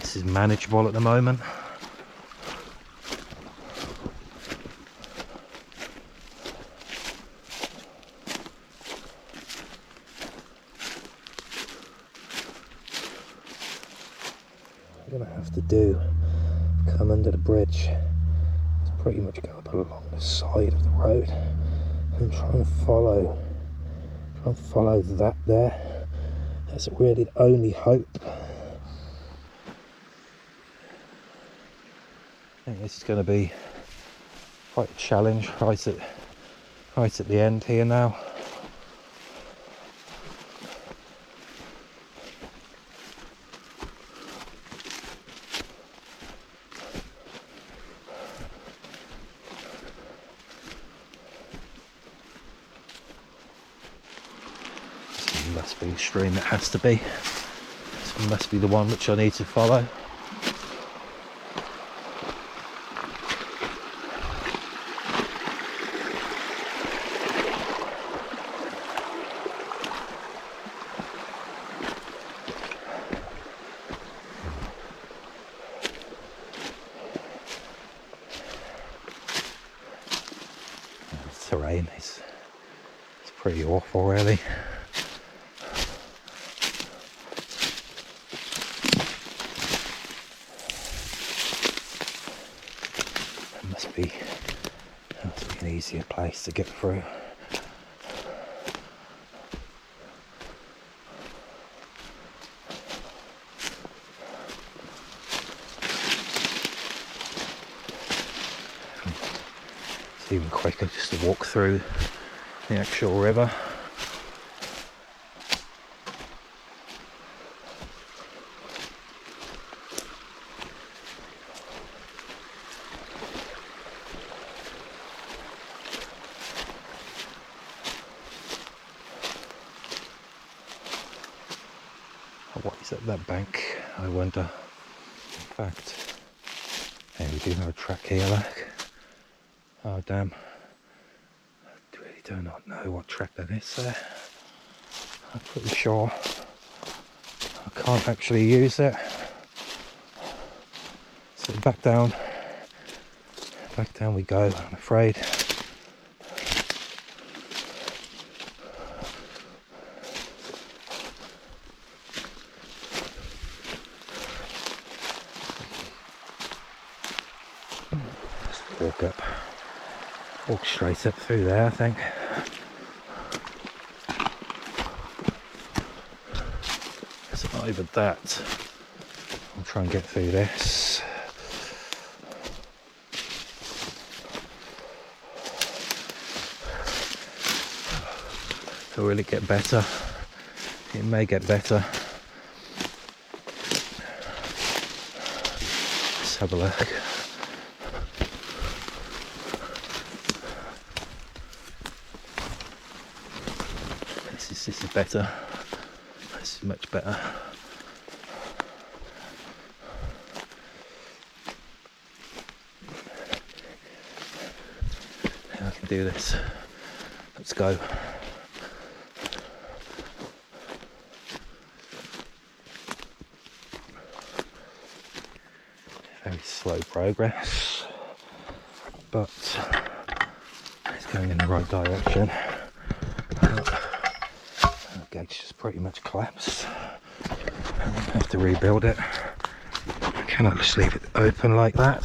This is manageable at the moment. I'm gonna have to come under the bridge. It's pretty much go up along the side of the road and try and follow that there. That's really the only hope. I think this is going to be quite a challenge right at the end here now. This must be the stream it has to be. This must be the one which I need to follow. Terrain is pretty awful, really. It must be an easier place to get through. It's even quicker just to walk through the actual river. What is at that bank, I wonder? In fact, hey, we do have a track here, look. Oh damn, I really do not know what track that is there. I'm pretty sure I can't actually use it. So back down we go, I'm afraid. Just walk straight up through there, I think. So either that, I'll try and get through this. It'll really get better. It may get better. Let's have a look. This is better. This is much better. I can do this. Let's go. Very slow progress, but it's going in the right direction. The gauge just pretty much collapsed. I have to rebuild it. I cannot just leave it open like that.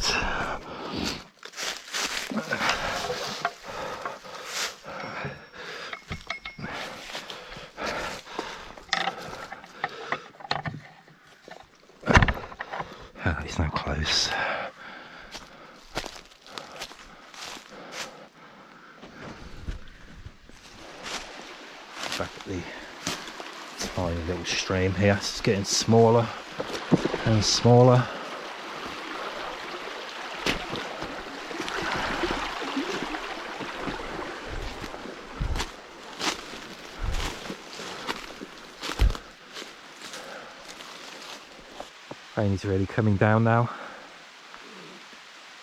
It's now close. Back at the tiny little stream here, it's getting smaller and smaller. Rain is really coming down now.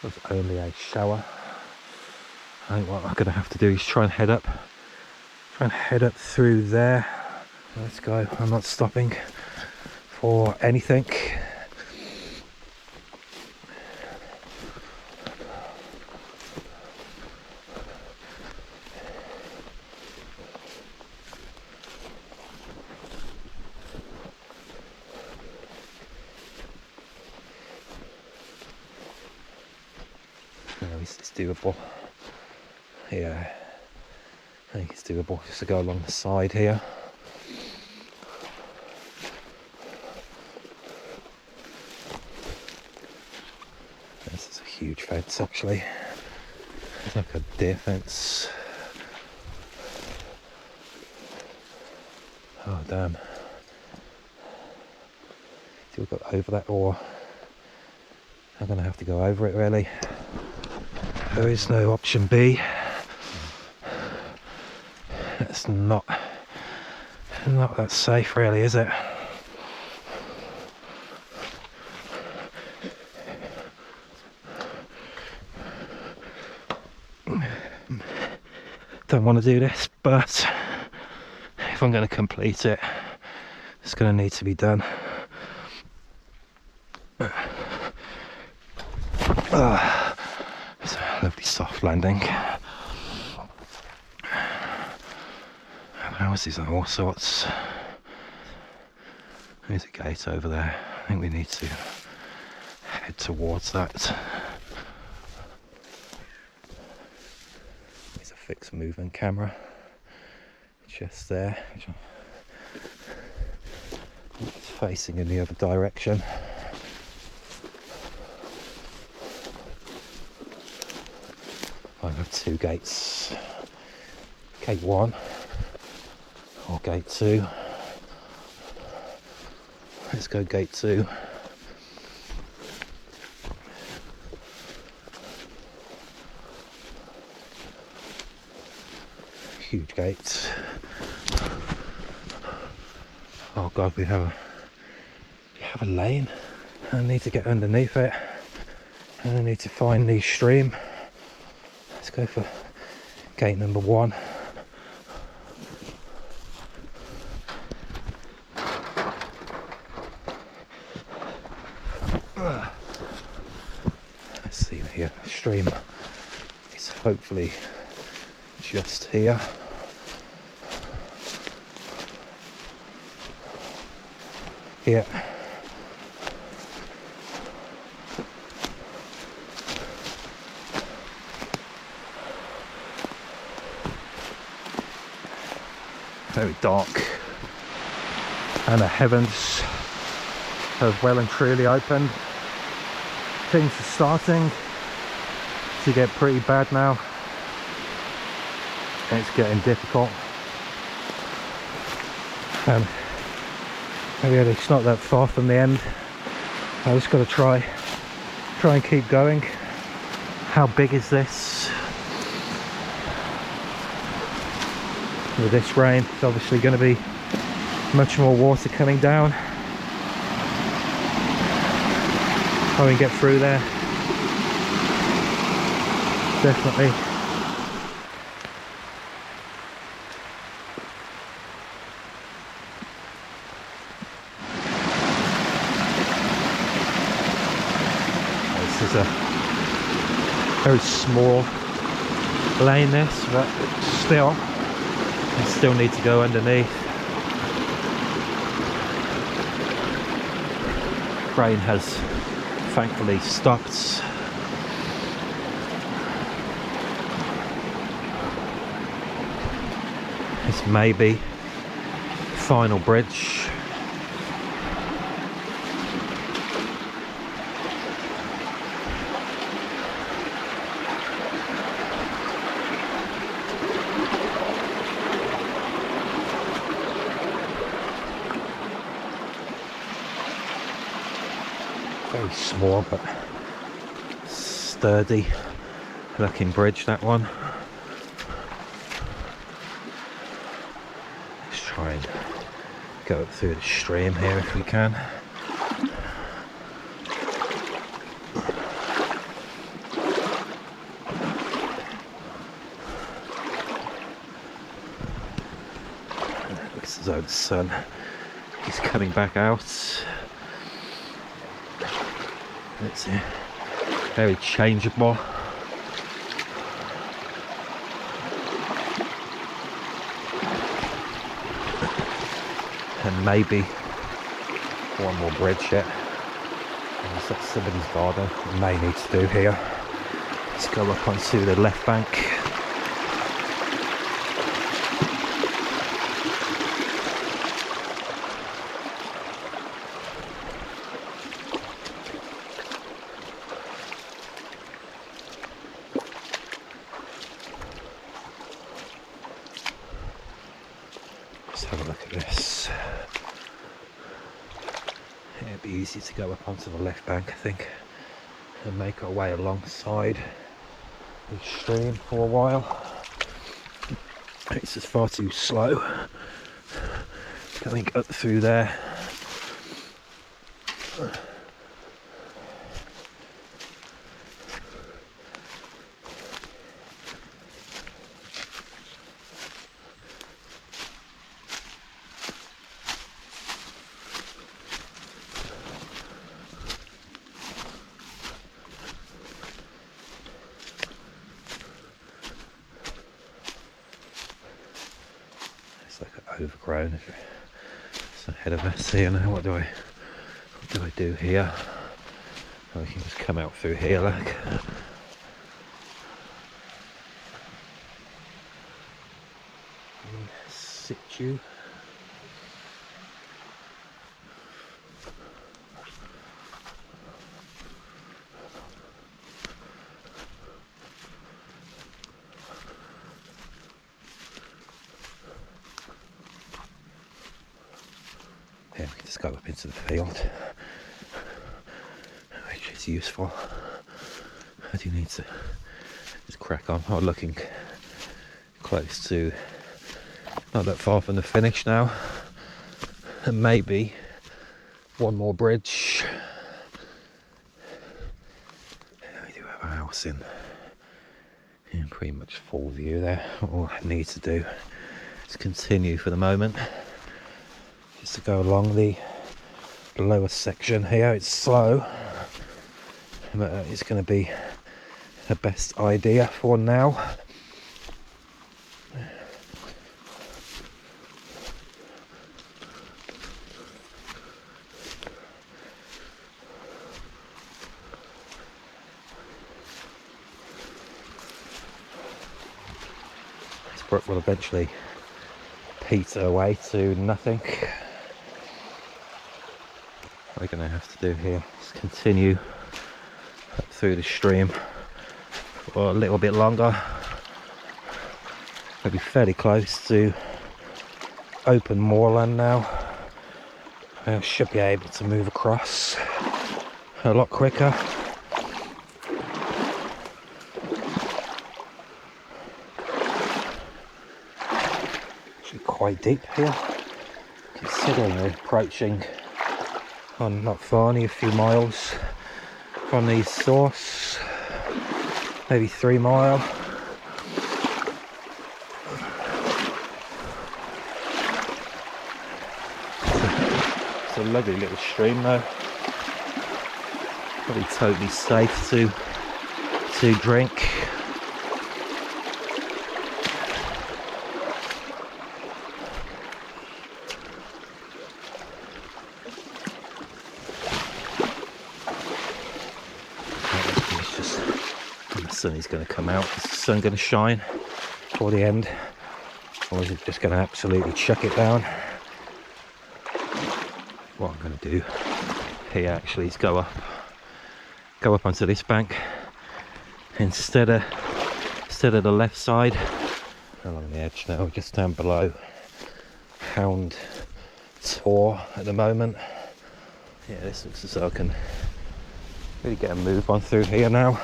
There's only a shower. I think what I'm going to have to do is try and head up through there. Let's go. I'm not stopping for anything. No, it's doable. Yeah, I think it's doable just to go along the side here. This is a huge fence actually. It's like a deer fence. Oh damn. Do we go over that, or I'm gonna have to go over it really? There is no option B. It's not that safe really, is it? Don't want to do this, but if I'm going to complete it, it's going to need to be done. It's a lovely soft landing. Houses and all sorts. There's a gate over there. I think we need to head towards that. There's a fixed movement camera just there. It's facing in the other direction. I have two gates. Gate 1 or gate 2. Let's go gate 2. Huge gates. Oh god, we have a lane. I need to get underneath it, and I need to find the stream. Let's go for gate number 1. Let's see here. The stream is hopefully just here. Here. Very dark, and the heavens have well and truly opened. Things are starting to get pretty bad now. It's getting difficult, and really it's not that far from the end. I just got to try and keep going. How big is this? With this rain, it's obviously going to be much more water coming down. How we can get through there? Definitely. This is a very small lane, this, but still. I still need to go underneath. Rain has thankfully stopped. This may be final bridge. Very small but sturdy looking bridge, that one. Let's try and go up through the stream here if we can. It looks as though the sun is coming back out. It's very changeable. And maybe one more bridge yet. Unless that's somebody's garden. May need to do here. Let's go up onto the left bank. Let's have a look at this. It'd be easy to go up onto the left bank, I think, and make our way alongside the stream for a while. It's just far too slow going up through there. Overgrown. It's ahead of us here now. What do I do here? Oh, we can just come out through here, like. In situ. Yeah, we can just go up into the field, which is useful. I do need to just crack on. Oh, looking close to, not that far from the finish now, and maybe one more bridge. We do have a house in pretty much full view there. All I need to do is continue for the moment. Just to go along the lower section here. It's slow, but it's going to be the best idea for now. This brook will eventually peter away to nothing. We're going to have to do here is continue up through the stream for a little bit longer. We'll be fairly close to open moorland now. I should be able to move across a lot quicker. Actually quite deep here, considering we're approaching on not far, only a few miles from the source, maybe 3 miles. It's a lovely little stream though, probably totally safe to drink. The sun is going to come out. Is the sun going to shine for the end, or is it just going to absolutely chuck it down? What I'm going to do here actually is go up onto this bank instead of the left side along the edge now, just down below Hound Tor at the moment. Yeah, this looks as though I can really get a move on through here now.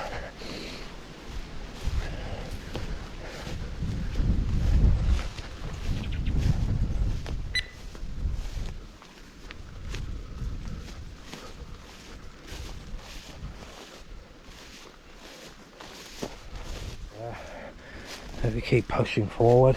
As we keep pushing forward.